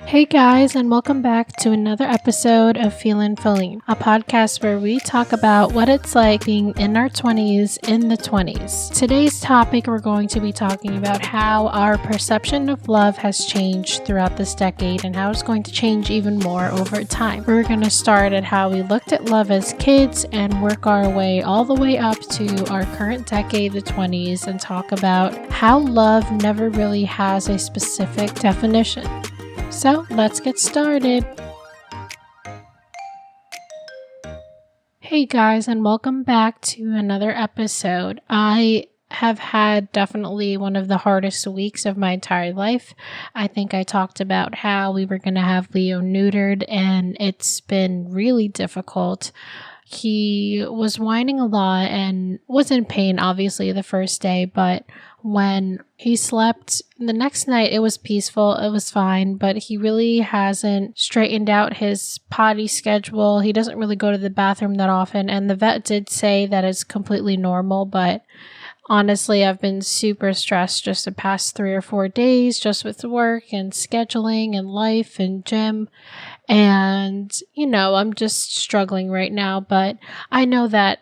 Hey guys, and welcome back to another episode of Philline, a podcast where we talk about what it's like being in our 20s in the 20s. Today's topic, we're going to be talking about how our perception of love has changed throughout this decade and how it's going to change even more over time. We're going to start at how we looked at love as kids and work our way all the way up to our current decade, the 20s, and talk about how love never really has a specific definition. So let's get started. Hey guys, and welcome back to another episode. I have had definitely one of the hardest weeks of my entire life. I think I talked about how we were going to have Leo neutered, and it's been really difficult. He was whining a lot and was in pain, obviously, the first day, but when he slept the next night, it was peaceful, it was fine, but he really hasn't straightened out his potty schedule. He doesn't really go to the bathroom that often, and the vet did say that it's completely normal, but honestly, I've been super stressed just the past 3 or 4 days, just with work and scheduling and life and gym. And, I'm just struggling right now, but I know that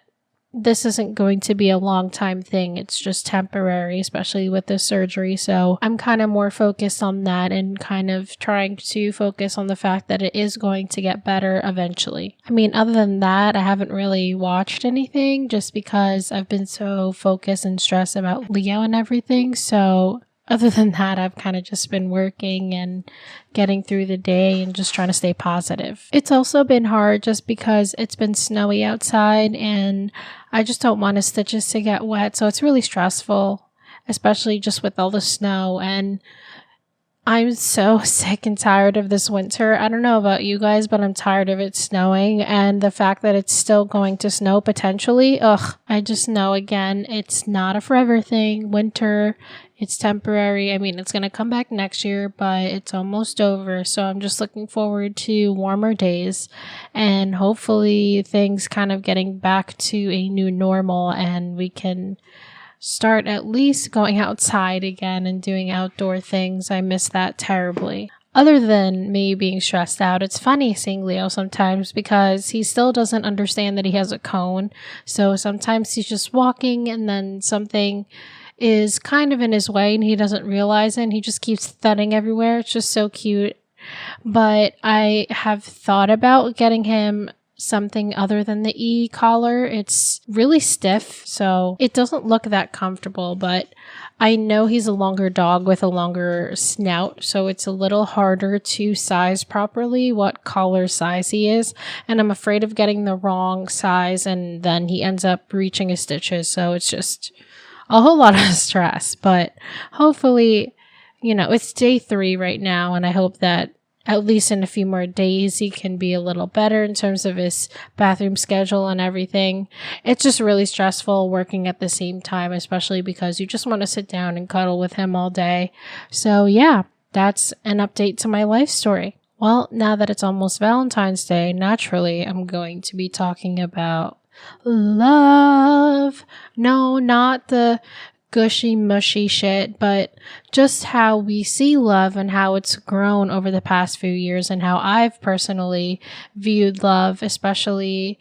this isn't going to be a long time thing. It's just temporary, especially with the surgery. So I'm kind of more focused on that and kind of trying to focus on the fact that it is going to get better eventually. I mean, other than that, I haven't really watched anything just because I've been so focused and stressed about Leo and everything. So other than that, I've kind of just been working and getting through the day and just trying to stay positive. It's also been hard just because it's been snowy outside and I just don't want his stitches to get wet. So it's really stressful, especially just with all the snow. And I'm so sick and tired of this winter. I don't know about you guys, but I'm tired of it snowing and the fact that it's still going to snow potentially. I just know, again, it's not a forever thing. Winter, it's temporary. I mean, it's going to come back next year, but it's almost over. So I'm just looking forward to warmer days and hopefully things kind of getting back to a new normal and we can start at least going outside again and doing outdoor things. I miss that terribly. Other than me being stressed out, it's funny seeing Leo sometimes because he still doesn't understand that he has a cone. So sometimes he's just walking and then something is kind of in his way and he doesn't realize it and he just keeps thudding everywhere. It's just so cute. But I have thought about getting him something other than the e-collar. It's really stiff, so it doesn't look that comfortable, but I know he's a longer dog with a longer snout, so it's a little harder to size properly what collar size he is, and I'm afraid of getting the wrong size and then he ends up reaching his stitches, so it's just a whole lot of stress. But hopefully, it's day 3 right now, and I hope that at least in a few more days, he can be a little better in terms of his bathroom schedule and everything. It's just really stressful working at the same time, especially because you just want to sit down and cuddle with him all day. So yeah, that's an update to my life story. Well, now that it's almost Valentine's Day, naturally, I'm going to be talking about love. No, not the gushy mushy shit, but just how we see love and how it's grown over the past few years and how I've personally viewed love, especially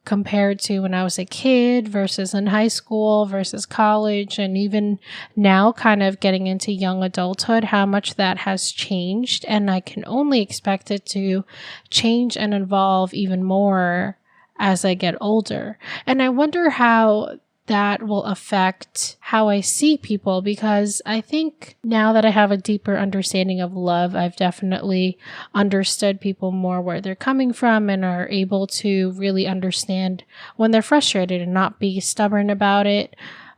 compared to when I was a kid versus in high school versus college, and even now kind of getting into young adulthood, how much that has changed. And I can only expect it to change and evolve even more as I get older. And I wonder how that will affect how I see people, because I think now that I have a deeper understanding of love, I've definitely understood people more where they're coming from and are able to really understand when they're frustrated and not be stubborn about it.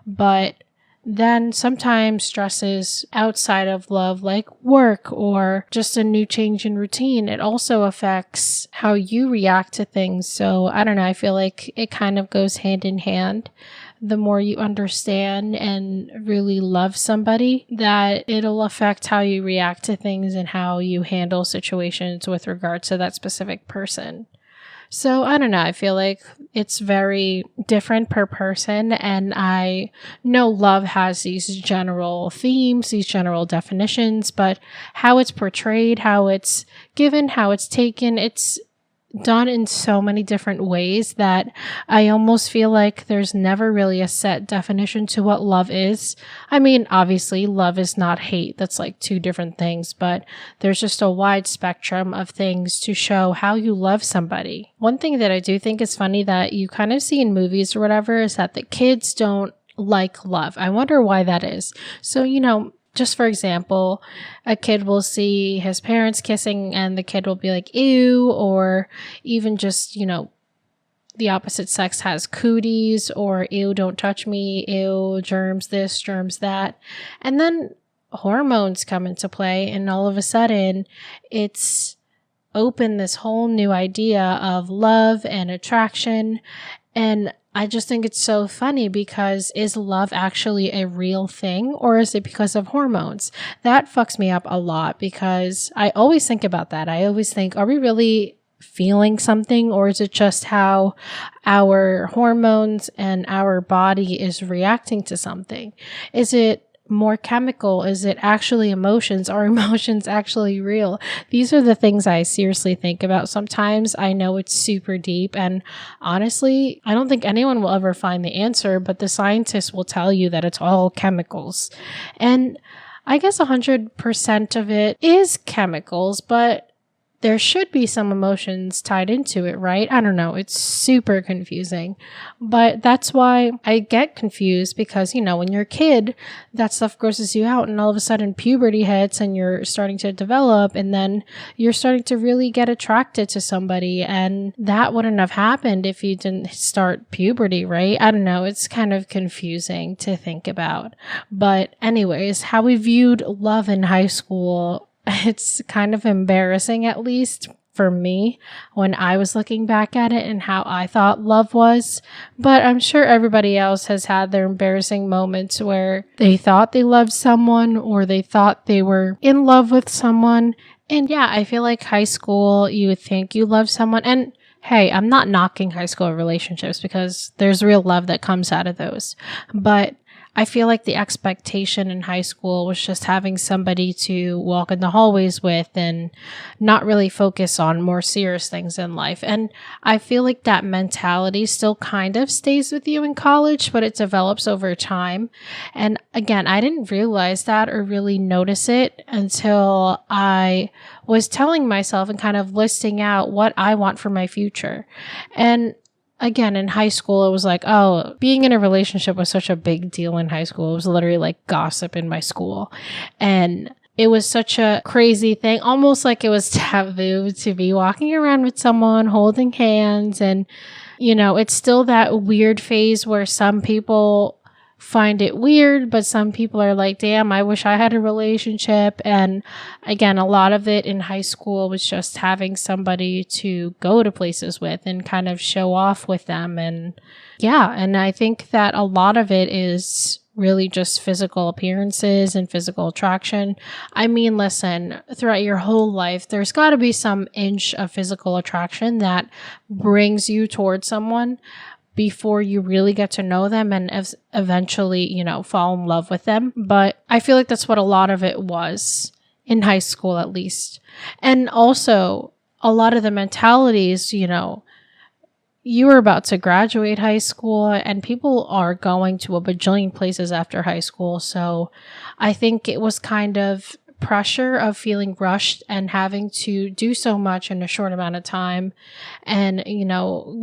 But then sometimes stresses outside of love, like work or just a new change in routine, it also affects how you react to things. So I don't know, I feel like it kind of goes hand in hand. The more you understand and really love somebody, that it'll affect how you react to things and how you handle situations with regards to that specific person. So I don't know. I feel like it's very different per person. And I know love has these general themes, these general definitions, but how it's portrayed, how it's given, how it's taken, it's done in so many different ways that I almost feel like there's never really a set definition to what love is. I mean, obviously, love is not hate. That's like two different things, but there's just a wide spectrum of things to show how you love somebody. One thing that I do think is funny that you kind of see in movies or whatever is that the kids don't like love. I wonder why that is. So, just for example, a kid will see his parents kissing and the kid will be like, ew, or even just, the opposite sex has cooties, or ew, don't touch me, ew, germs this, germs that. And then hormones come into play, and all of a sudden it's opened this whole new idea of love and attraction. And I just think it's so funny because is love actually a real thing, or is it because of hormones? That fucks me up a lot because I always think about that. I always think, are we really feeling something, or is it just how our hormones and our body is reacting to something? Is it more chemical? Is it actually emotions? Are emotions actually real? These are the things I seriously think about sometimes. I know it's super deep, and honestly, I don't think anyone will ever find the answer, but the scientists will tell you that it's all chemicals. And I guess 100% of it is chemicals, but there should be some emotions tied into it, right? I don't know. It's super confusing. But that's why I get confused because, when you're a kid, that stuff grosses you out and all of a sudden puberty hits and you're starting to develop and then you're starting to really get attracted to somebody. And that wouldn't have happened if you didn't start puberty, right? I don't know. It's kind of confusing to think about. But anyways, how we viewed love in high school, it's kind of embarrassing, at least for me, when I was looking back at it and how I thought love was. But I'm sure everybody else has had their embarrassing moments where they thought they loved someone or they thought they were in love with someone. And yeah, I feel like high school, you would think you love someone. And hey, I'm not knocking high school relationships because there's real love that comes out of those. But I feel like the expectation in high school was just having somebody to walk in the hallways with and not really focus on more serious things in life. And I feel like that mentality still kind of stays with you in college, but it develops over time. And again, I didn't realize that or really notice it until I was telling myself and kind of listing out what I want for my future. And again, in high school, it was like, oh, being in a relationship was such a big deal in high school. It was literally like gossip in my school. And it was such a crazy thing, almost like it was taboo to be walking around with someone, holding hands. And, it's still that weird phase where some people find it weird, but some people are like, damn, I wish I had a relationship. And again, a lot of it in high school was just having somebody to go to places with and kind of show off with them. And yeah, and I think that a lot of it is really just physical appearances and physical attraction. I mean, listen, throughout your whole life, there's got to be some inch of physical attraction that brings you towards someone before you really get to know them and eventually, fall in love with them. But I feel like that's what a lot of it was in high school, at least. And also a lot of the mentalities, you were about to graduate high school and people are going to a bajillion places after high school. So I think it was kind of pressure of feeling rushed and having to do so much in a short amount of time and,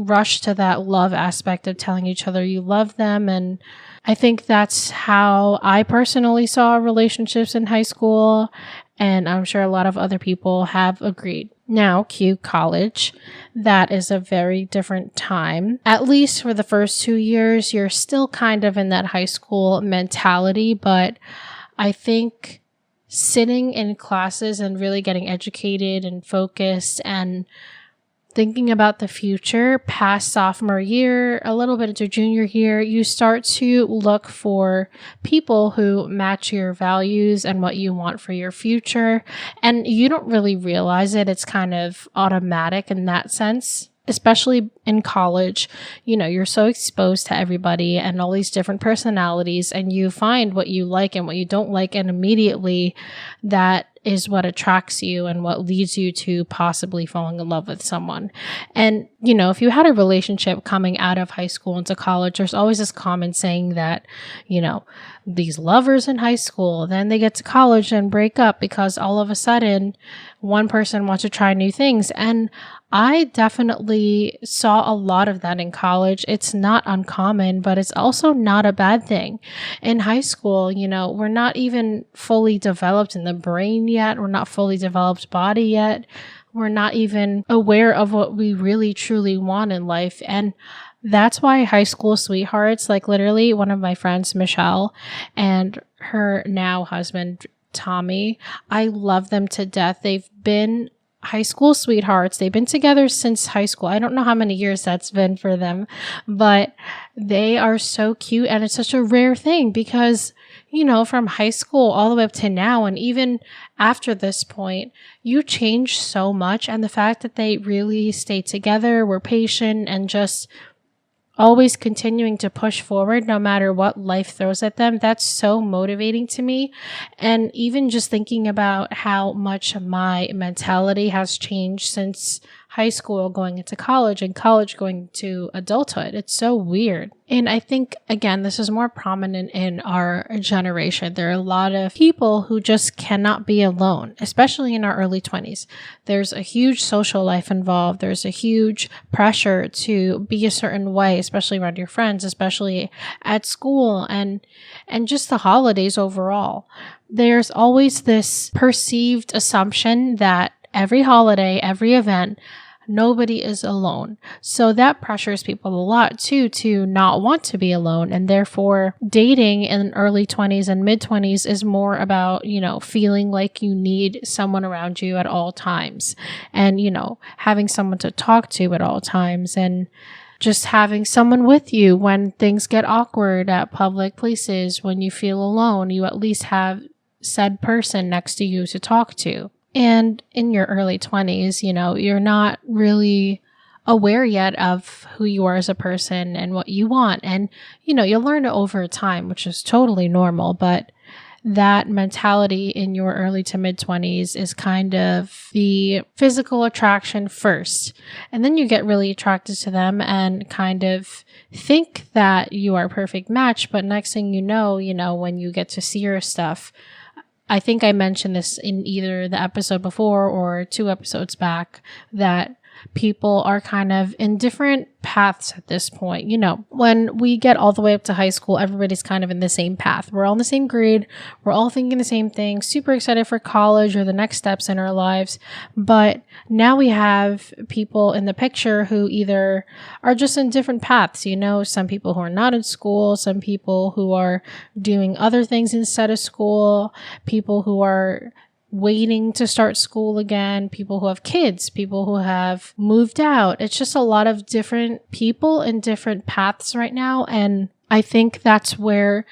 rush to that love aspect of telling each other you love them. And I think that's how I personally saw relationships in high school. And I'm sure a lot of other people have agreed. Now, cue college. That is a very different time. At least for the first 2 years, you're still kind of in that high school mentality, but I think sitting in classes and really getting educated and focused and thinking about the future past sophomore year, a little bit into junior year, you start to look for people who match your values and what you want for your future. And you don't really realize it. It's kind of automatic in that sense. especially in college, you're so exposed to everybody and all these different personalities, and you find what you like and what you don't like, and immediately that is what attracts you and what leads you to possibly falling in love with someone. And, if you had a relationship coming out of high school into college, there's always this common saying that, these lovers in high school, then they get to college and break up because all of a sudden one person wants to try new things. And I definitely saw a lot of that in college. It's not uncommon, but it's also not a bad thing. In high school, we're not even fully developed in the brain yet. We're not fully developed body yet. We're not even aware of what we really truly want in life. And that's why high school sweethearts, like literally one of my friends, Michelle, and her now husband, Tommy, I love them to death. They've been high school sweethearts. They've been together since high school. I don't know how many years that's been for them, but they are so cute. And it's such a rare thing because, from high school all the way up to now, and even after this point, you change so much. And the fact that they really stayed together, were patient, and just always continuing to push forward no matter what life throws at them, that's so motivating to me. And even just thinking about how much my mentality has changed since high school going into college, and college going to adulthood, it's so weird. And I think, again, this is more prominent in our generation. There are a lot of people who just cannot be alone, especially in our early 20s. There's a huge social life involved. There's a huge pressure to be a certain way, especially around your friends, especially at school, and just the holidays overall. There's always this perceived assumption that every holiday, every event, nobody is alone. So that pressures people a lot too, to not want to be alone. And therefore, dating in early 20s and mid 20s is more about, feeling like you need someone around you at all times, and, having someone to talk to at all times, and just having someone with you when things get awkward at public places. When you feel alone, you at least have said person next to you to talk to. And in your early 20s, you're not really aware yet of who you are as a person and what you want. And, you'll learn it over time, which is totally normal. But that mentality in your early to mid 20s is kind of the physical attraction first. And then you get really attracted to them and kind of think that you are a perfect match. But next thing you know, when you get to see your stuff, I think I mentioned this in either the episode before or 2 episodes back, that people are kind of in different paths at this point. When we get all the way up to high school, everybody's kind of in the same path. We're all in the same grade. We're all thinking the same thing, super excited for college or the next steps in our lives. But now we have people in the picture who either are just in different paths. Some people who are not in school, some people who are doing other things instead of school, people who are waiting to start school again, people who have kids, people who have moved out. It's just a lot of different people in different paths right now. And I think that's where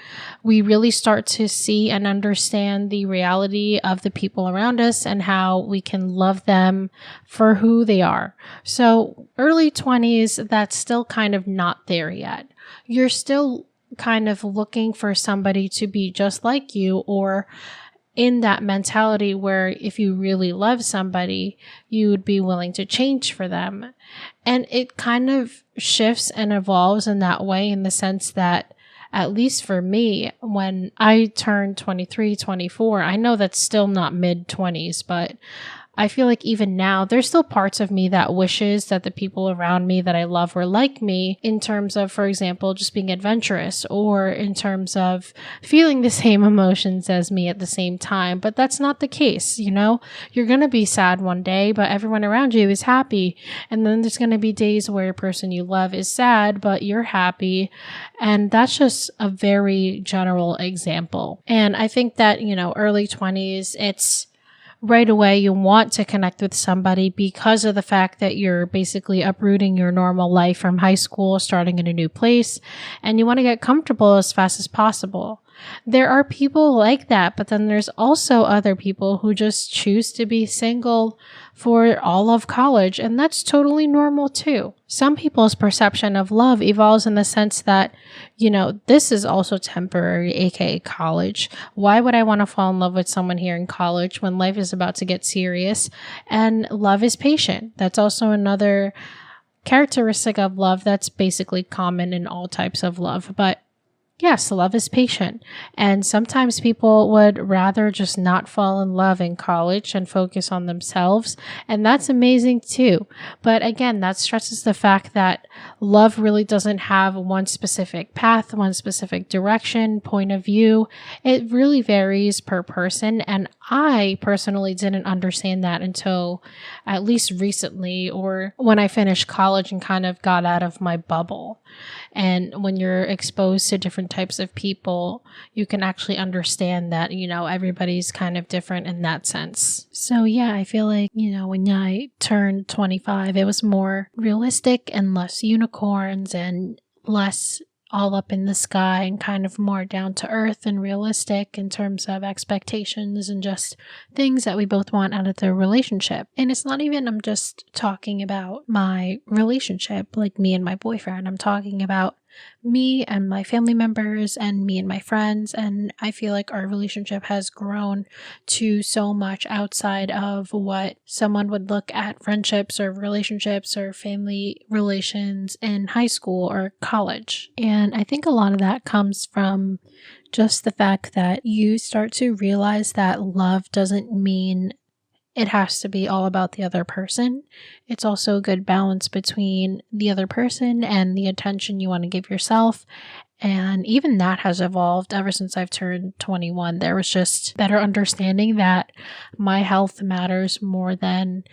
we really start to see and understand the reality of the people around us and how we can love them for who they are. So early 20s, that's still kind of not there yet. You're still kind of looking for somebody to be just like you, or in that mentality where if you really love somebody, you would be willing to change for them. And it kind of shifts and evolves in that way, in the sense that, at least for me, when I turned 23, 24, I know that's still not mid 20s, but I feel like even now, there's still parts of me that wishes that the people around me that I love were like me, in terms of, for example, just being adventurous, or in terms of feeling the same emotions as me at the same time. But that's not the case. You're going to be sad one day, but everyone around you is happy. And then there's going to be days where a person you love is sad, but you're happy. And that's just a very general example. And I think that, early 20s, it's right away you want to connect with somebody because of the fact that you're basically uprooting your normal life from high school, starting in a new place, and you want to get comfortable as fast as possible. There are people like that, but then there's also other people who just choose to be single for all of college, and that's totally normal too. Some people's perception of love evolves in the sense that, this is also temporary, aka college. Why would I want to fall in love with someone here in college when life is about to get serious? And love is patient. That's also another characteristic of love that's basically common in all types of love. But yes, love is patient. And sometimes people would rather just not fall in love in college and focus on themselves. And that's amazing too. But again, that stresses the fact that love really doesn't have one specific path, one specific direction, point of view. It really varies per person. And I personally didn't understand that until at least recently, or when I finished college and kind of got out of my bubble. And when you're exposed to different types of people, you can actually understand that, everybody's kind of different in that sense. So yeah, I feel like, when I turned 25, it was more realistic and less unicorns and less all up in the sky and kind of more down to earth and realistic in terms of expectations and just things that we both want out of the relationship. And it's not even, I'm just talking about my relationship, like me and my boyfriend. I'm talking about me and my family members and me and my friends. And I feel like our relationship has grown to so much outside of what someone would look at friendships or relationships or family relations in high school or college. And I think a lot of that comes from just the fact that you start to realize that love doesn't mean it has to be all about the other person. It's also a good balance between the other person and the attention you want to give yourself. And even that has evolved ever since I've turned 21. There was just better understanding that my health matters more than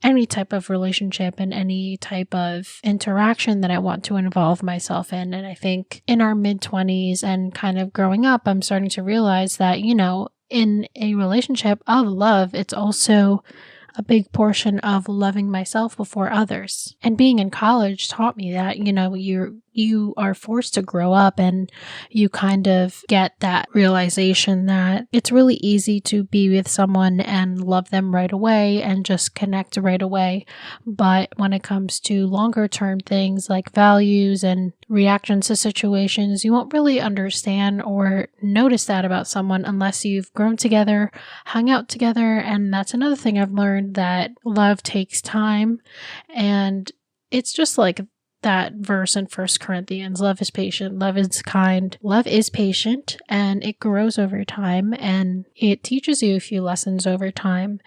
any type of relationship and any type of interaction that I want to involve myself in. And I think in our mid-20s and kind of growing up, I'm starting to realize that, in a relationship of love, it's also a big portion of loving myself before others. And being in college taught me that, you are forced to grow up and you kind of get that realization that it's really easy to be with someone and love them right away and just connect right away. But when it comes to longer term things like values and reactions to situations, you won't really understand or notice that about someone unless you've grown together, hung out together. And that's another thing I've learned, that love takes time. And it's just like that verse in 1 Corinthians, love is patient, love is kind, love is patient, and it grows over time, and it teaches you a few lessons over time.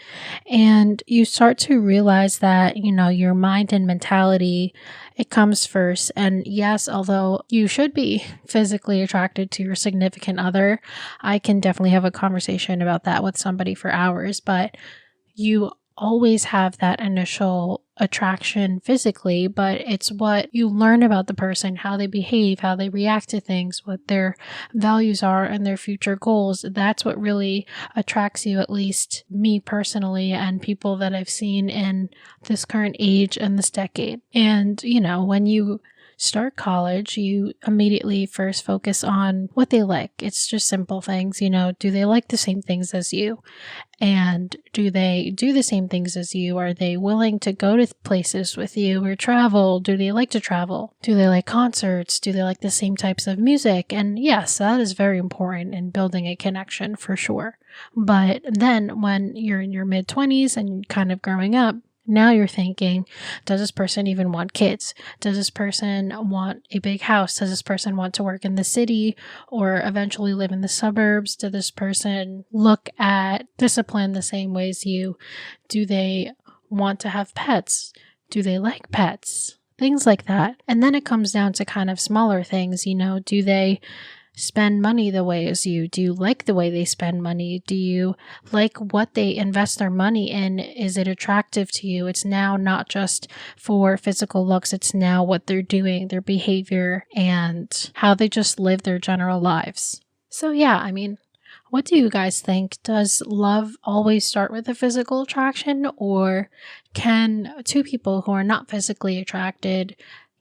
And you start to realize that, your mind and mentality, it comes first. And yes, although you should be physically attracted to your significant other, I can definitely have a conversation about that with somebody for hours, but you always have that initial attraction physically, but it's what you learn about the person, how they behave, how they react to things, what their values are and their future goals. That's what really attracts you, at least me personally, and people that I've seen in this current age and this decade. And, when you start college, you immediately first focus on what they like. It's just simple things, do they like the same things as you? And do they do the same things as you? Are they willing to go to places with you or travel? Do they like to travel? Do they like concerts? Do they like the same types of music? And yes, that is very important in building a connection for sure. But then when you're in your mid-20s and kind of growing up, now you're thinking, does this person even want kids? Does this person want a big house? Does this person want to work in the city or eventually live in the suburbs? Does this person look at discipline the same way as you? Do they want to have pets? Do they like pets? Things like that. And then it comes down to kind of smaller things, do they spend money the way as you? Do you like the way they spend money? Do you like what they invest their money in? Is it attractive to you? It's now not just for physical looks. It's now what they're doing, their behavior, and how they just live their general lives. So yeah, what do you guys think? Does love always start with a physical attraction, or can two people who are not physically attracted,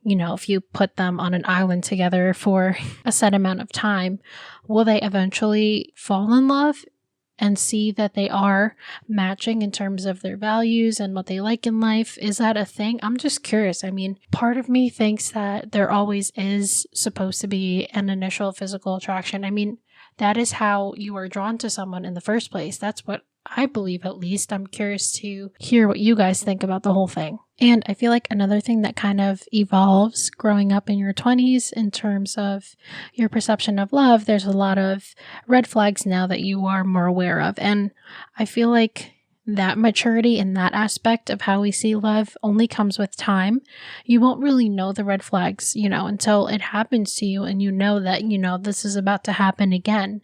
if you put them on an island together for a set amount of time, will they eventually fall in love and see that they are matching in terms of their values and what they like in life? Is that a thing? I'm just curious. I mean, part of me thinks that there always is supposed to be an initial physical attraction. I mean, that is how you are drawn to someone in the first place. That's what I believe, at least. I'm curious to hear what you guys think about the whole thing. And I feel like another thing that kind of evolves growing up in your 20s in terms of your perception of love, there's a lot of red flags now that you are more aware of. And I feel like that maturity in that aspect of how we see love only comes with time. You won't really know the red flags, until it happens to you and you know that, this is about to happen again.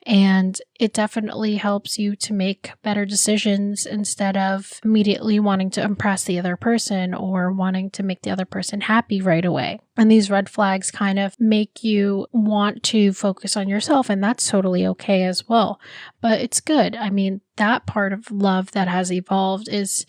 And it definitely helps you to make better decisions instead of immediately wanting to impress the other person or wanting to make the other person happy right away. And these red flags kind of make you want to focus on yourself, and that's totally okay as well. But it's good. I mean, that part of love that has evolved is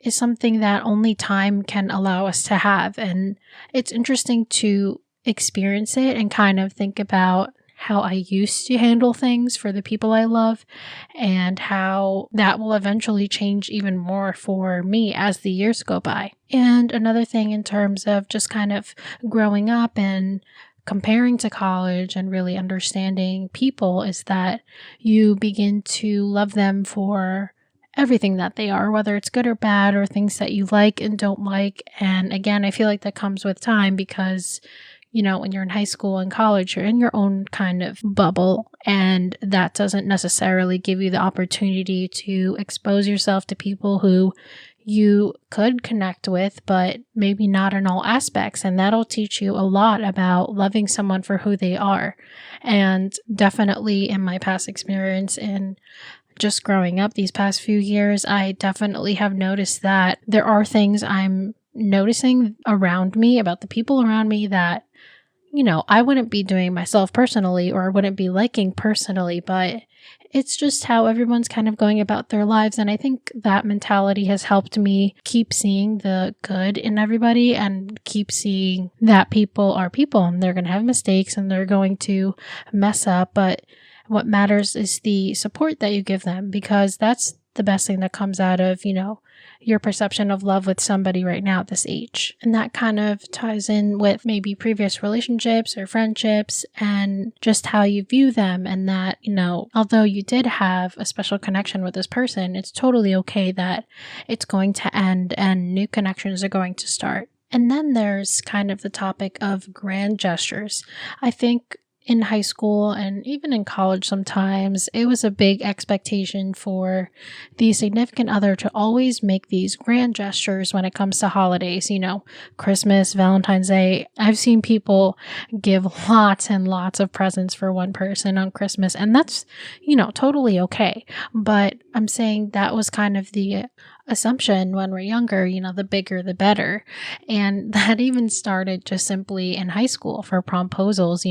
something that only time can allow us to have. And it's interesting to experience it and kind of think about how I used to handle things for the people I love and how that will eventually change even more for me as the years go by. And another thing in terms of just kind of growing up and comparing to college and really understanding people is that you begin to love them for everything that they are, whether it's good or bad or things that you like and don't like. And again, I feel like that comes with time because when you're in high school and college, you're in your own kind of bubble, and that doesn't necessarily give you the opportunity to expose yourself to people who you could connect with, but maybe not in all aspects. And that'll teach you a lot about loving someone for who they are. And definitely in my past experience in just growing up these past few years, I definitely have noticed that there are things I'm noticing around me, about the people around me that I wouldn't be doing myself personally or wouldn't be liking personally, but it's just how everyone's kind of going about their lives. And I think that mentality has helped me keep seeing the good in everybody and keep seeing that people are people and they're going to have mistakes and they're going to mess up. But what matters is the support that you give them, because that's the best thing that comes out of, your perception of love with somebody right now at this age. And that kind of ties in with maybe previous relationships or friendships and just how you view them. And that, although you did have a special connection with this person, it's totally okay that it's going to end and new connections are going to start. And then there's kind of the topic of grand gestures. I think in high school and even in college sometimes, it was a big expectation for the significant other to always make these grand gestures when it comes to holidays, Christmas, Valentine's Day. I've seen people give lots and lots of presents for one person on Christmas, and that's, totally okay. But I'm saying that was kind of the assumption when we're younger, the bigger the better. And that even started just simply in high school for promposals.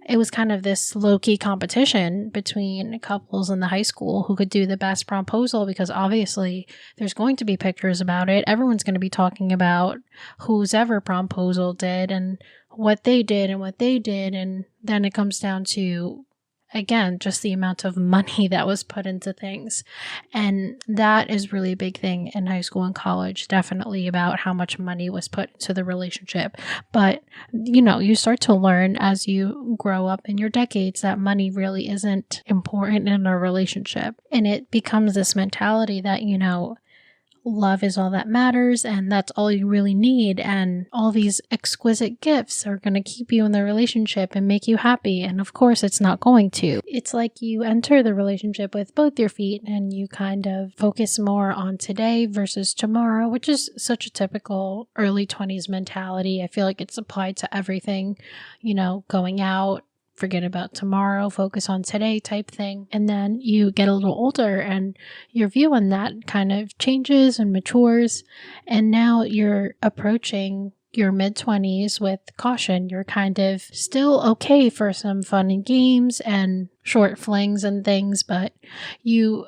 It was kind of this low-key competition between couples in the high school who could do the best promposal, because obviously there's going to be pictures about it. Everyone's going to be talking about whose ever promposal did and what they did and what they did. And then it comes down to, again, just the amount of money that was put into things. And that is really a big thing in high school and college, definitely about how much money was put into the relationship. But, you start to learn as you grow up in your decades that money really isn't important in a relationship. And it becomes this mentality that, love is all that matters and that's all you really need, and all these exquisite gifts are going to keep you in the relationship and make you happy. And of course it's not going to. It's like you enter the relationship with both your feet and you kind of focus more on today versus tomorrow, which is such a typical early 20s mentality. I feel like it's applied to everything, going out, forget about tomorrow, focus on today type thing. And then you get a little older and your view on that kind of changes and matures. And now you're approaching your mid-20s with caution. You're kind of still okay for some fun and games and short flings and things, but you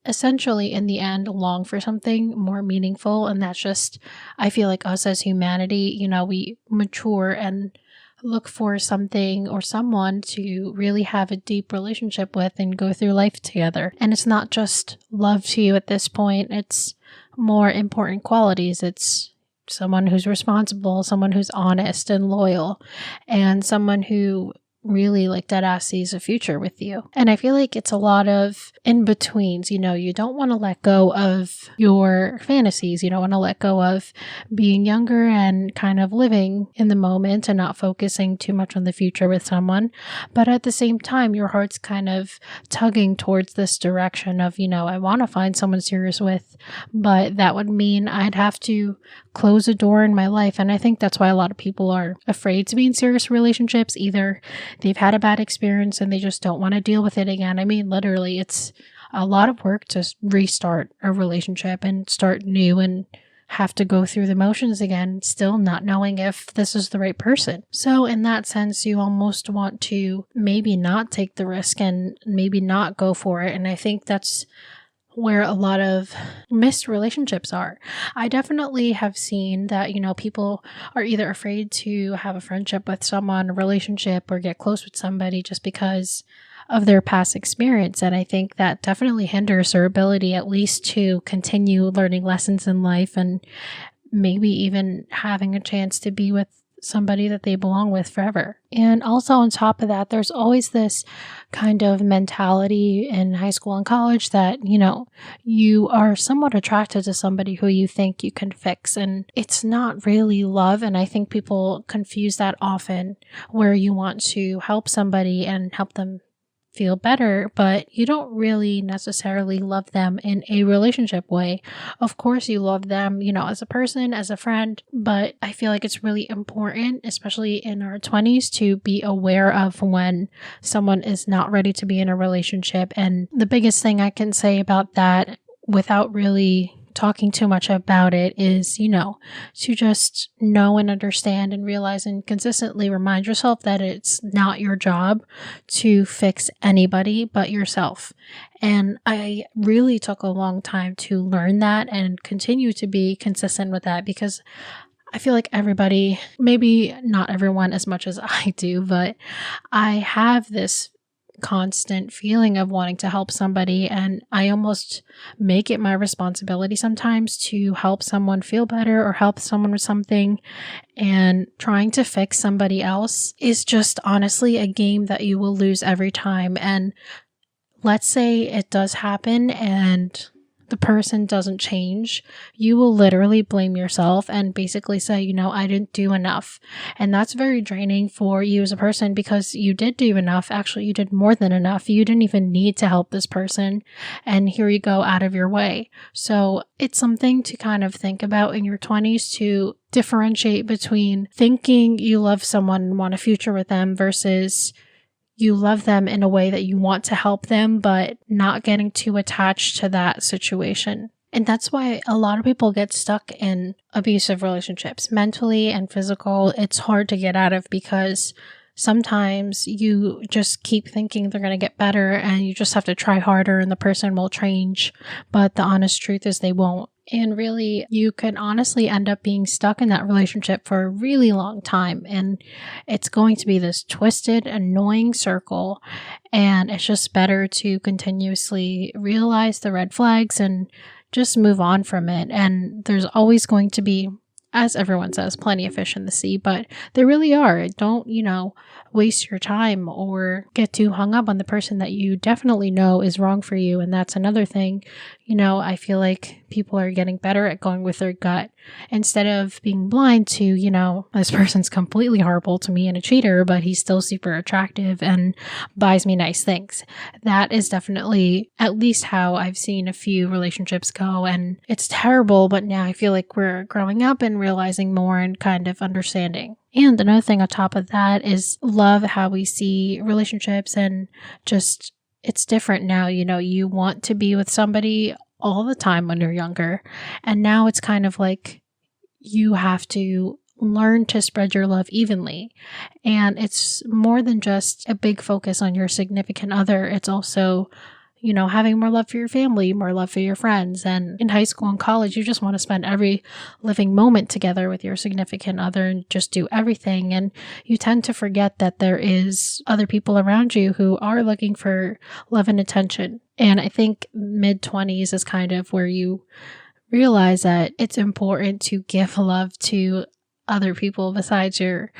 essentially in the end long for something more meaningful. And that's just, I feel like us as humanity, we mature and look for something or someone to really have a deep relationship with and go through life together. And it's not just love to you at this point, it's more important qualities. It's someone who's responsible, someone who's honest and loyal, and someone who really like dead ass sees a future with you. And I feel like it's a lot of in betweens. You don't want to let go of your fantasies. You don't want to let go of being younger and kind of living in the moment and not focusing too much on the future with someone. But at the same time, your heart's kind of tugging towards this direction of, I want to find someone serious with, but that would mean I'd have to close a door in my life. And I think that's why a lot of people are afraid to be in serious relationships. Either they've had a bad experience and they just don't want to deal with it again. I mean, literally, it's a lot of work to restart a relationship and start new and have to go through the motions again, still not knowing if this is the right person. So in that sense, you almost want to maybe not take the risk and maybe not go for it. And I think that's where a lot of missed relationships are. I definitely have seen that, people are either afraid to have a friendship with someone, a relationship, or get close with somebody just because of their past experience. And I think that definitely hinders their ability at least to continue learning lessons in life and maybe even having a chance to be with somebody that they belong with forever. And also on top of that, there's always this kind of mentality in high school and college that, you are somewhat attracted to somebody who you think you can fix. And it's not really love. And I think people confuse that often, where you want to help somebody and help them feel better, but you don't really necessarily love them in a relationship way. Of course, you love them, as a person, as a friend, but I feel like it's really important, especially in our 20s, to be aware of when someone is not ready to be in a relationship. And the biggest thing I can say about that, without really talking too much about it, is, to just know and understand and realize and consistently remind yourself that it's not your job to fix anybody but yourself. And I really took a long time to learn that and continue to be consistent with that, because I feel like everybody, maybe not everyone as much as I do, but I have this constant feeling of wanting to help somebody, and I almost make it my responsibility sometimes to help someone feel better or help someone with something. And trying to fix somebody else is just honestly a game that you will lose every time. And let's say it does happen and the person doesn't change, you will literally blame yourself and basically say, I didn't do enough. And that's very draining for you as a person, because you did do enough. Actually, you did more than enough. You didn't even need to help this person. And here you go out of your way. So it's something to kind of think about in your 20s, to differentiate between thinking you love someone and want a future with them versus you love them in a way that you want to help them, but not getting too attached to that situation. And that's why a lot of people get stuck in abusive relationships, mentally and physical. It's hard to get out of, because sometimes you just keep thinking they're going to get better and you just have to try harder and the person will change. But the honest truth is they won't. And really, you can honestly end up being stuck in that relationship for a really long time. And it's going to be this twisted, annoying circle. And it's just better to continuously realize the red flags and just move on from it. And there's always going to be, as everyone says, plenty of fish in the sea, but there really are. Don't, waste your time or get too hung up on the person that you definitely know is wrong for you. And that's another thing. I feel like people are getting better at going with their gut instead of being blind to, this person's completely horrible to me and a cheater, but he's still super attractive and buys me nice things. That is definitely at least how I've seen a few relationships go. And it's terrible, but now I feel like we're growing up and realizing more and kind of understanding. And another thing on top of that is love how we see relationships, and just it's different now. You want to be with somebody all the time when you're younger. And now it's kind of like you have to learn to spread your love evenly. And it's more than just a big focus on your significant other. It's also having more love for your family, more love for your friends. And in high school and college, you just want to spend every living moment together with your significant other and just do everything. And you tend to forget that there is other people around you who are looking for love and attention. And I think mid-20s is kind of where you realize that it's important to give love to other people besides your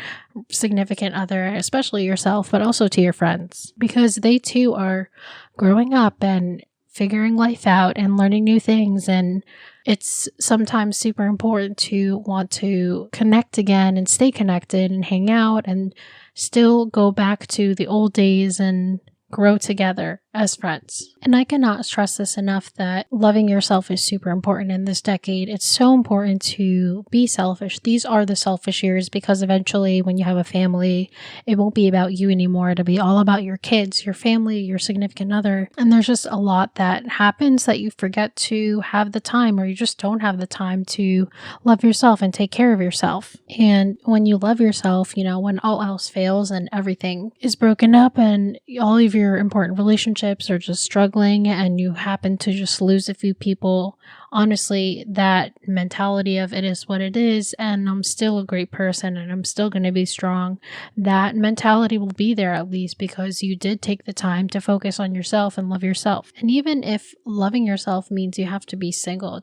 significant other, especially yourself, but also to your friends, because they too are growing up and figuring life out and learning new things. And it's sometimes super important to want to connect again and stay connected and hang out and still go back to the old days and grow together as friends. And I cannot stress this enough that loving yourself is super important in this decade. It's so important to be selfish. These are the selfish years, because eventually when you have a family, it won't be about you anymore. It'll be all about your kids, your family, your significant other. And there's just a lot that happens that you forget to have the time, or you just don't have the time to love yourself and take care of yourself. And when you love yourself, when all else fails and everything is broken up and all of your important relationships are just struggling and you happen to just lose a few people, honestly, that mentality of it is what it is and I'm still a great person and I'm still going to be strong, that mentality will be there at least because you did take the time to focus on yourself and love yourself. And even if loving yourself means you have to be single,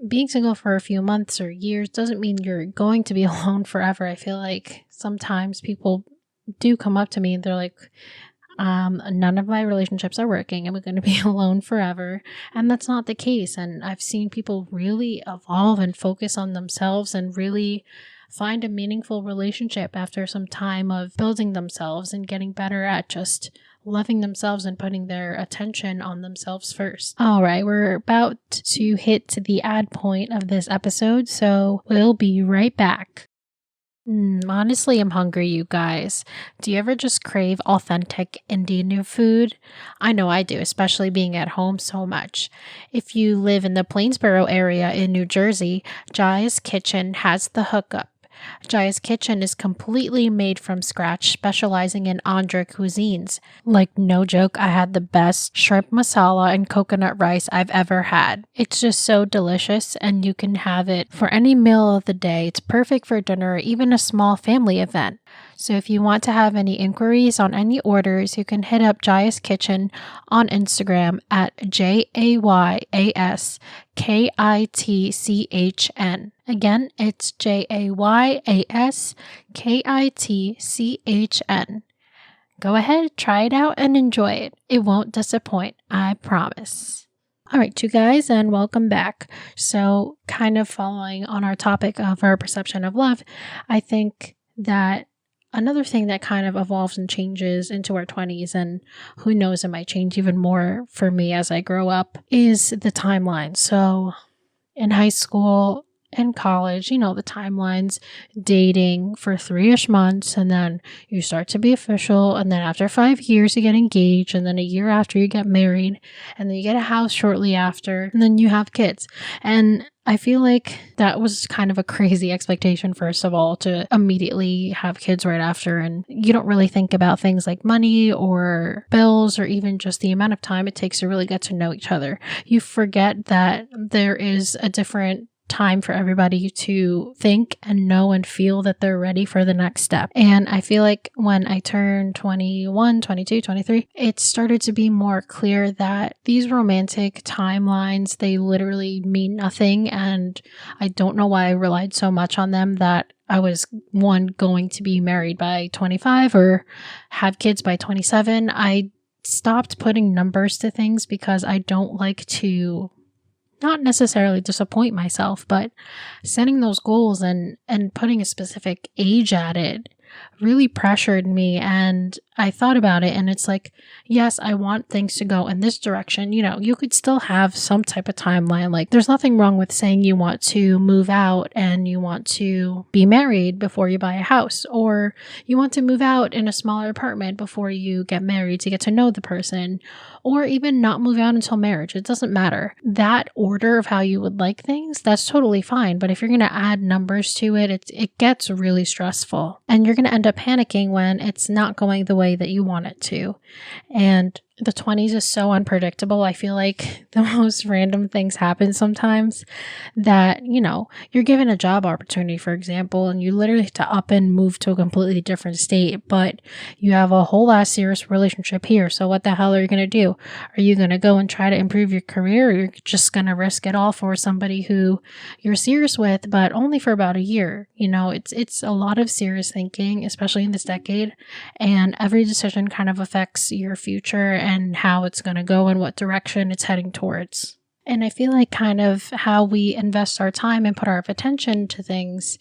being single for a few months or years doesn't mean you're going to be alone forever. I feel like sometimes people do come up to me and they're like, none of my relationships are working. I'm going to be alone forever. And that's not the case. And I've seen people really evolve and focus on themselves and really find a meaningful relationship after some time of building themselves and getting better at just loving themselves and putting their attention on themselves first. All right, we're about to hit the ad point of this episode, so we'll be right back. Honestly, I'm hungry, you guys. Do you ever just crave authentic Indian food? I know I do, especially being at home so much. If you live in the Plainsboro area in New Jersey, Jaya's Kitchen has the hookup. Jaya's Kitchen is completely made from scratch, specializing in Andhra cuisines. Like, no joke, I had the best shrimp masala and coconut rice I've ever had. It's just so delicious, and you can have it for any meal of the day. It's perfect for dinner or even a small family event. So if you want to have any inquiries on any orders, you can hit up Jaya's Kitchen on Instagram at JAYASKITCHN. Again, it's JAYASKITCHN. Go ahead, try it out and enjoy it. It won't disappoint, I promise. All right, you guys, and welcome back. So kind of following on our topic of our perception of love, I think that another thing that kind of evolves and changes into our 20s, and who knows, it might change even more for me as I grow up, is the timeline. So in high school and college, the timelines, dating for 3-ish months, and then you start to be official, and then after 5 years you get engaged, and then a year after you get married, and then you get a house shortly after, and then you have kids. And I feel like that was kind of a crazy expectation, first of all, to immediately have kids right after. And you don't really think about things like money or bills or even just the amount of time it takes to really get to know each other. You forget that there is a different time for everybody to think and know and feel that they're ready for the next step. And I feel like when I turned 21, 22, 23, it started to be more clear that these romantic timelines, they literally mean nothing. And I don't know why I relied so much on them, that I was going to be married by 25 or have kids by 27. I stopped putting numbers to things because I don't like to not necessarily disappoint myself, but setting those goals and putting a specific age at it really pressured me. And I thought about it, and it's like, yes, I want things to go in this direction. You could still have some type of timeline. Like, there's nothing wrong with saying you want to move out and you want to be married before you buy a house, or you want to move out in a smaller apartment before you get married to get to know the person, or even not move out until marriage. It doesn't matter. That order of how you would like things, that's totally fine. But if you're going to add numbers to it, it gets really stressful, and you're going to end up panicking when it's not going the way that you want it to. And the 20s is so unpredictable. I feel like the most random things happen sometimes that, you're given a job opportunity, for example, and you literally have to up and move to a completely different state, but you have a whole lot serious relationship here. So what the hell are you going to do? Are you going to go and try to improve your career, or you're just going to risk it all for somebody who you're serious with, but only for about a year? It's a lot of serious thinking, especially in this decade, and every decision kind of affects your future and how it's going to go and what direction it's heading towards. And I feel like kind of how we invest our time and put our attention to things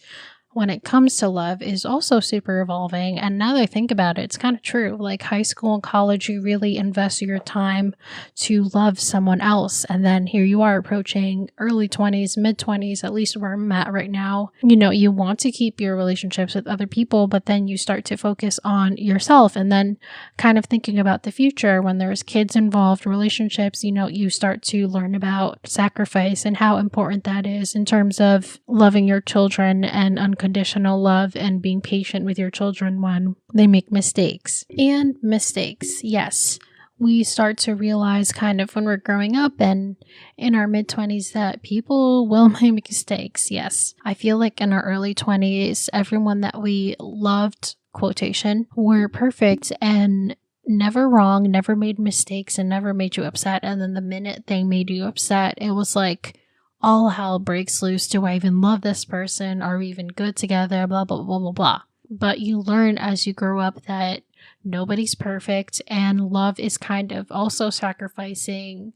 when it comes to love is also super evolving. And now that I think about it, it's kind of true. Like high school and college, you really invest your time to love someone else. And then here you are approaching early 20s, mid 20s, at least where I'm at right now. You want to keep your relationships with other people, but then you start to focus on yourself, and then kind of thinking about the future when there's kids involved, relationships, you start to learn about sacrifice and how important that is in terms of loving your children and unconditional love and being patient with your children when they make mistakes. And mistakes, yes. We start to realize kind of when we're growing up and in our mid-20s that people will make mistakes, yes. I feel like in our early 20s, everyone that we loved, quotation, were perfect and never wrong, never made mistakes, and never made you upset. And then the minute they made you upset, it was like all hell breaks loose. Do I even love this person? Are we even good together? Blah, blah, blah, blah, blah. But you learn as you grow up that nobody's perfect, and love is kind of also sacrificing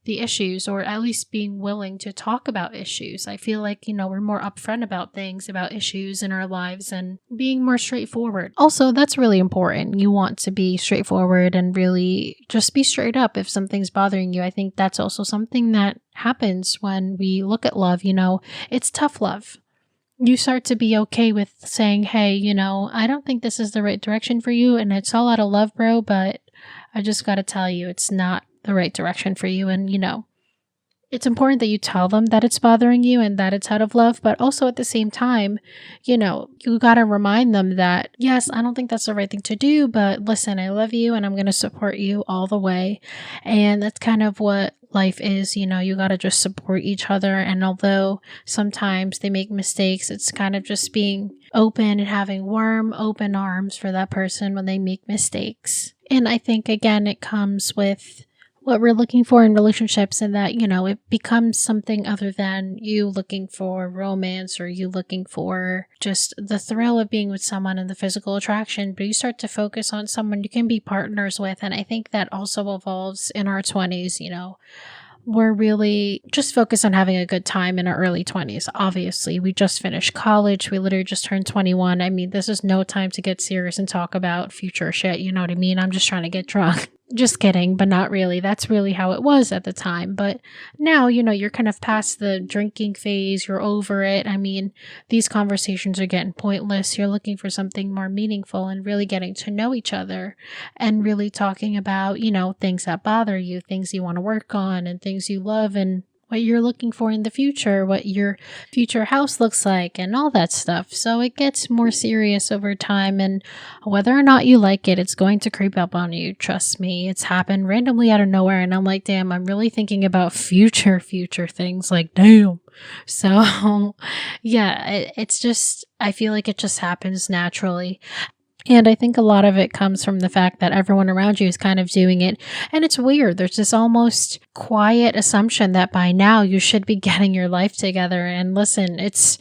the issues, or at least being willing to talk about issues. I feel like, we're more upfront about things, about issues in our lives, and being more straightforward. Also, that's really important. You want to be straightforward and really just be straight up if something's bothering you. I think that's also something that happens when we look at love. It's tough love. You start to be okay with saying, hey, I don't think this is the right direction for you, and it's all out of love, bro, but I just got to tell you, it's not the right direction for you. And, it's important that you tell them that it's bothering you and that it's out of love, but also at the same time, you got to remind them that, yes, I don't think that's the right thing to do, but listen, I love you and I'm going to support you all the way. And that's kind of what life is. You got to just support each other. And although sometimes they make mistakes, it's kind of just being open and having warm, open arms for that person when they make mistakes. And I think, again, it comes with what we're looking for in relationships, and that, it becomes something other than you looking for romance or you looking for just the thrill of being with someone and the physical attraction, but you start to focus on someone you can be partners with. And I think that also evolves in our 20s. We're really just focused on having a good time in our early 20s. Obviously, we just finished college. We literally just turned 21. I mean, this is no time to get serious and talk about future shit. You know what I mean? I'm just trying to get drunk. Just kidding, but not really. That's really how it was at the time. But now, you're kind of past the drinking phase. You're over it. I mean, these conversations are getting pointless. You're looking for something more meaningful and really getting to know each other and really talking about, things that bother you, things you want to work on, and things you love, and what you're looking for in the future, what your future house looks like, and all that stuff. So it gets more serious over time, and whether or not you like it, it's going to creep up on you. Trust me, it's happened randomly out of nowhere, and I'm like, damn, I'm really thinking about future things, like, damn. So yeah, it's just, I feel like it just happens naturally. And I think a lot of it comes from the fact that everyone around you is kind of doing it. And it's weird. There's this almost quiet assumption that by now you should be getting your life together. And listen, it's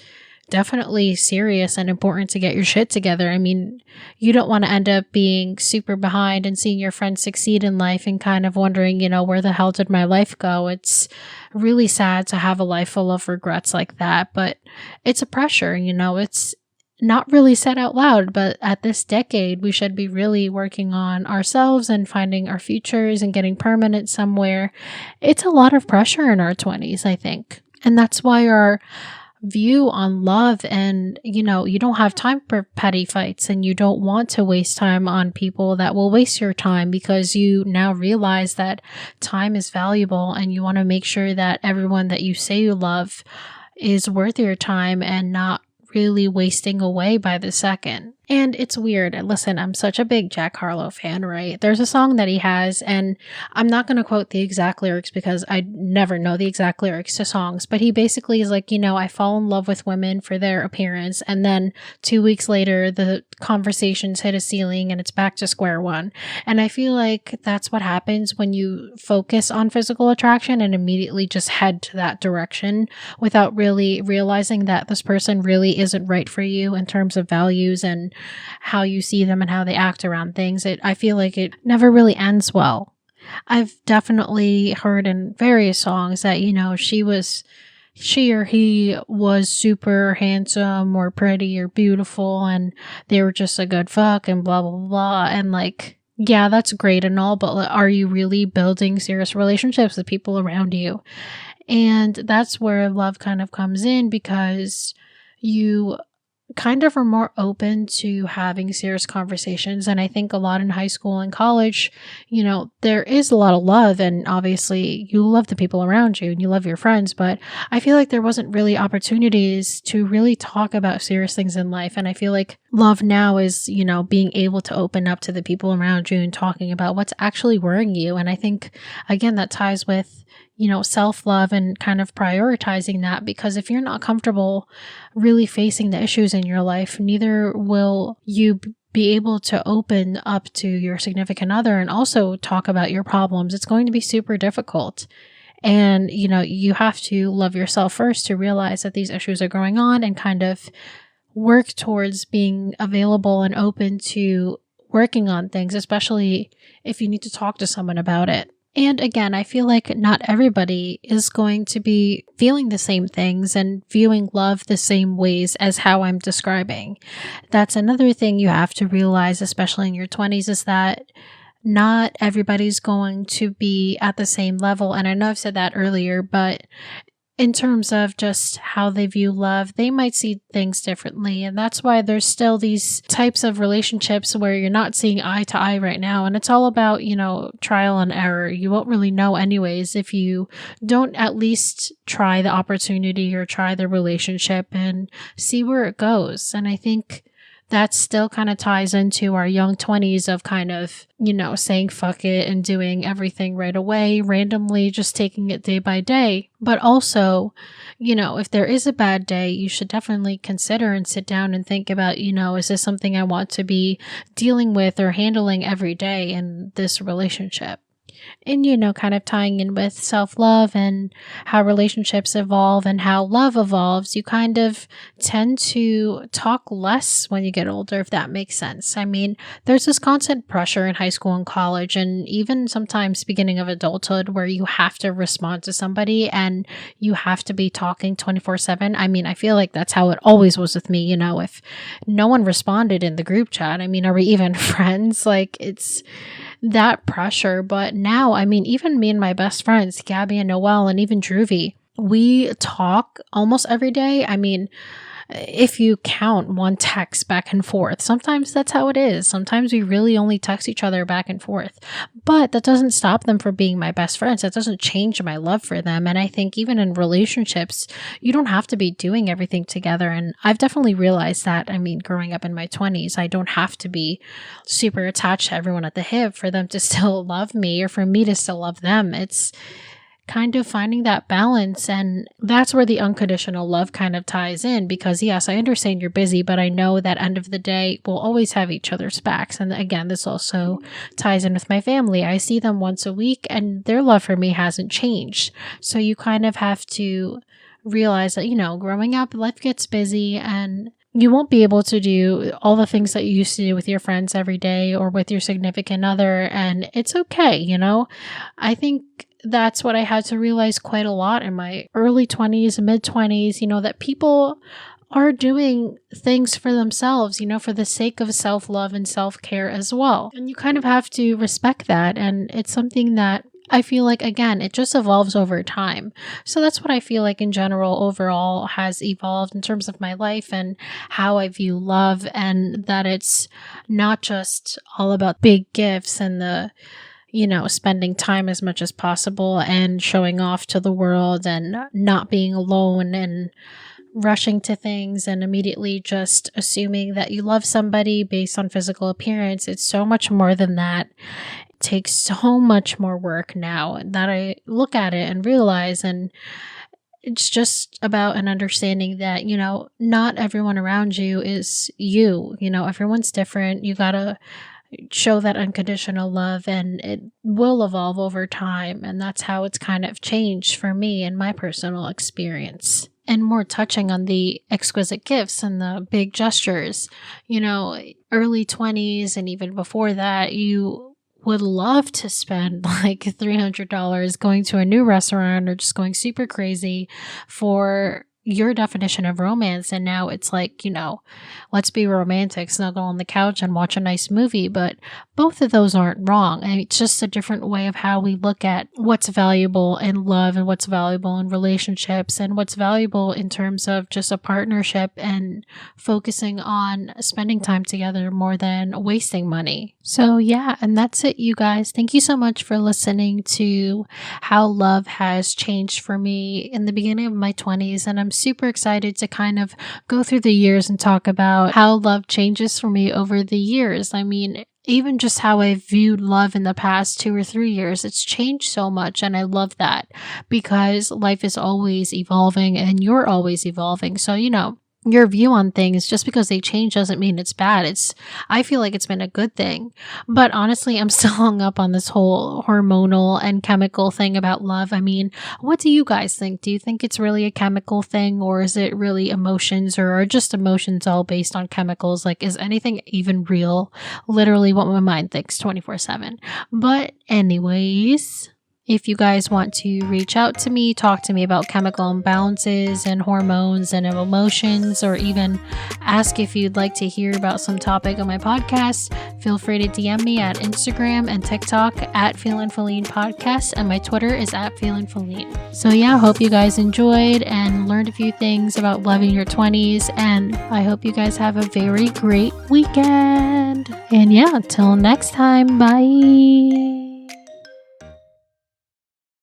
definitely serious and important to get your shit together. I mean, you don't want to end up being super behind and seeing your friends succeed in life and kind of wondering, where the hell did my life go? It's really sad to have a life full of regrets like that. But it's a pressure, it's not really said out loud, but at this decade, we should be really working on ourselves and finding our futures and getting permanent somewhere. It's a lot of pressure in our 20s, I think. And that's why our view on love and, you don't have time for petty fights, and you don't want to waste time on people that will waste your time, because you now realize that time is valuable and you want to make sure that everyone that you say you love is worth your time and not really wasting away by the second. And it's weird. Listen, I'm such a big Jack Harlow fan, right? There's a song that he has, and I'm not going to quote the exact lyrics because I never know the exact lyrics to songs, but he basically is like, I fall in love with women for their appearance. And then 2 weeks later, the conversations hit a ceiling and it's back to square one. And I feel like that's what happens when you focus on physical attraction and immediately just head to that direction without really realizing that this person really isn't right for you in terms of values and how you see them and how they act around things. I feel like it never really ends well. I've definitely heard in various songs that, she or he was super handsome or pretty or beautiful and they were just a good fuck and blah, blah, blah. And like, yeah, that's great and all, but are you really building serious relationships with people around you? And that's where love kind of comes in, because you kind of are more open to having serious conversations. And I think a lot in high school and college, there is a lot of love, and obviously you love the people around you and you love your friends, but I feel like there wasn't really opportunities to really talk about serious things in life. And I feel like love now is, being able to open up to the people around you and talking about what's actually worrying you. And I think, again, that ties with self-love and kind of prioritizing that, because if you're not comfortable really facing the issues in your life, neither will you be able to open up to your significant other and also talk about your problems. It's going to be super difficult. And, you have to love yourself first to realize that these issues are going on and kind of work towards being available and open to working on things, especially if you need to talk to someone about it. And again, I feel like not everybody is going to be feeling the same things and viewing love the same ways as how I'm describing. That's another thing you have to realize, especially in your 20s, is that not everybody's going to be at the same level. And I know I've said that earlier, but in terms of just how they view love, they might see things differently. And that's why there's still these types of relationships where you're not seeing eye to eye right now. And it's all about, trial and error. You won't really know anyways if you don't at least try the opportunity or try the relationship and see where it goes. And I think that still kind of ties into our young 20s of kind of, saying fuck it and doing everything right away, randomly just taking it day by day. But also, if there is a bad day, you should definitely consider and sit down and think about, is this something I want to be dealing with or handling every day in this relationship? And, kind of tying in with self-love and how relationships evolve and how love evolves, you kind of tend to talk less when you get older, if that makes sense. I mean, there's this constant pressure in high school and college, and even sometimes beginning of adulthood, where you have to respond to somebody and you have to be talking 24/7. I mean, I feel like that's how it always was with me. If no one responded in the group chat, I mean, are we even friends? Like, it's that pressure. But now, I mean, even me and my best friends, Gabby and Noelle, and even Druvy, we talk almost every day. I mean, if you count one text back and forth, sometimes that's how it is. Sometimes we really only text each other back and forth, but that doesn't stop them from being my best friends. That doesn't change my love for them. And I think even in relationships, you don't have to be doing everything together. And I've definitely realized that. I mean, growing up in my 20s, I don't have to be super attached to everyone at the hip for them to still love me or for me to still love them. It's kind of finding that balance. And that's where the unconditional love kind of ties in, because yes, I understand you're busy, but I know that end of the day, we'll always have each other's backs. And again, this also ties in with my family. I see them once a week and their love for me hasn't changed. So you kind of have to realize that, growing up, life gets busy and you won't be able to do all the things that you used to do with your friends every day or with your significant other. And it's okay. I think that's what I had to realize quite a lot in my early 20s, mid 20s, that people are doing things for themselves, for the sake of self-love and self-care as well. And you kind of have to respect that. And it's something that I feel like, again, it just evolves over time. So that's what I feel like in general overall has evolved in terms of my life and how I view love, and that it's not just all about big gifts and the spending time as much as possible and showing off to the world and not being alone and rushing to things and immediately just assuming that you love somebody based on physical appearance. It's so much more than that. It takes so much more work now that I look at it and realize, and it's just about an understanding that, not everyone around you is you. Everyone's different. You gotta show that unconditional love, and it will evolve over time. And that's how it's kind of changed for me in my personal experience. And more touching on the exquisite gifts and the big gestures, early 20s and even before that, you would love to spend like $300 going to a new restaurant or just going super crazy for your definition of romance. And now it's like, let's be romantic, snuggle on the couch and watch a nice movie. But both of those aren't wrong. And it's just a different way of how we look at what's valuable in love and what's valuable in relationships and what's valuable in terms of just a partnership and focusing on spending time together more than wasting money. So yeah, and that's it, you guys. Thank you so much for listening to how love has changed for me in the beginning of my 20s. And I'm super excited to kind of go through the years and talk about how love changes for me over the years. I mean, even just how I viewed love in the past 2 or 3 years, it's changed so much. And I love that because life is always evolving and you're always evolving. So, your view on things, just because they change doesn't mean it's bad. I feel like it's been a good thing. But honestly, I'm still hung up on this whole hormonal and chemical thing about love. I mean, what do you guys think? Do you think it's really a chemical thing, or is it really emotions, or are just emotions all based on chemicals? Like, is anything even real? Literally what my mind thinks 24/7. But anyways, if you guys want to reach out to me, talk to me about chemical imbalances and hormones and emotions, or even ask if you'd like to hear about some topic on my podcast, feel free to DM me at Instagram and TikTok at Philline Podcast, and my Twitter is at Philline. So yeah, hope you guys enjoyed and learned a few things about loving your 20s, and I hope you guys have a very great weekend. And yeah, till next time, bye.